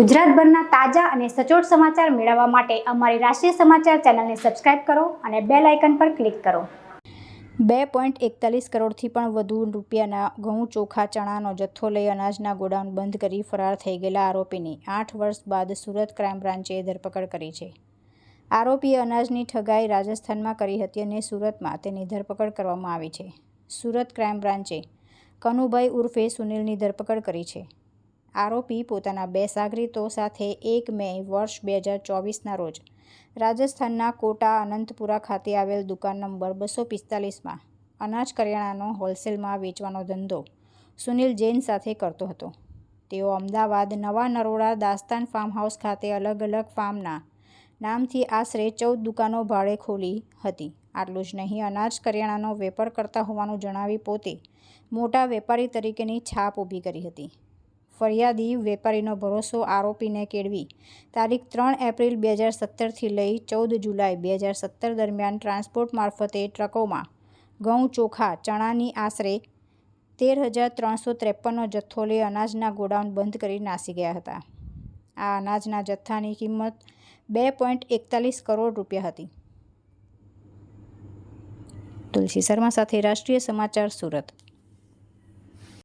ગુજરાતભરના તાજા અને સચોટ સમાચાર મેળવવા માટે અમારી રાષ્ટ્રીય સમાચાર ચેનલને સબસ્ક્રાઇબ કરો અને બેલ આઇકન પર ક્લિક કરો। 2.41 કરોડથી પણ વધુ રૂપિયાના ઘઉં, ચોખા, ચણાનો જથ્થો લઈ અનાજના ગોડાઉન બંધ કરી ફરાર થઈ ગયેલા આરોપીની 8 વર્ષ બાદ સુરત ક્રાઇમ બ્રાન્ચે ધરપકડ કરી છે। આરોપીએ અનાજની ઠગાઈ રાજસ્થાનમાં કરી હતી અને સુરતમાં તેની ધરપકડ કરવામાં આવી છે। સુરત ક્રાઇમ બ્રાન્ચે કનુભાઈ ઉર્ફે સુનિલની ધરપકડ કરી છે। આરોપી પોતાના 2 સાગરીતો સાથે 1 મે વર્ષ 2024ના રોજ રાજસ્થાનના કોટા અનંતપુરા ખાતે આવેલ દુકાન નંબર 245માં અનાજ કરિયાણાનો હોલસેલમાં વેચવાનો ધંધો સુનિલ જૈન સાથે કરતો હતો। તેઓ અમદાવાદ નવા નરોડા દાસ્તાન ફાર્મ હાઉસ ખાતે અલગ અલગ ફાર્મના નામથી આશરે 14 દુકાનો ભાડે ખોલી હતી। આટલું જ નહીં, અનાજ કરિયાણાનો વેપાર કરતા હોવાનું જણાવી પોતે મોટા વેપારી તરીકેની છાપ ઊભી કરી હતી। ફરિયાદી વેપારીનો ભરોસો આરોપીને કેળવી તારીખ 3 એપ્રિલ 2017થી લઈ 14 જુલાઈ 2017 દરમિયાન ટ્રાન્સપોર્ટ મારફતે ટ્રકોમાં ઘઉં, ચોખા, ચણાની આશરે 13,353નો જથ્થો લઈ અનાજના ગોડાઉન બંધ કરી નાસી ગયા હતા। આ અનાજના જથ્થાની કિંમત 2.41 કરોડ રૂપિયા હતી। તુલસી શર્મા સાથે રાષ્ટ્રીય સમાચાર, સુરત।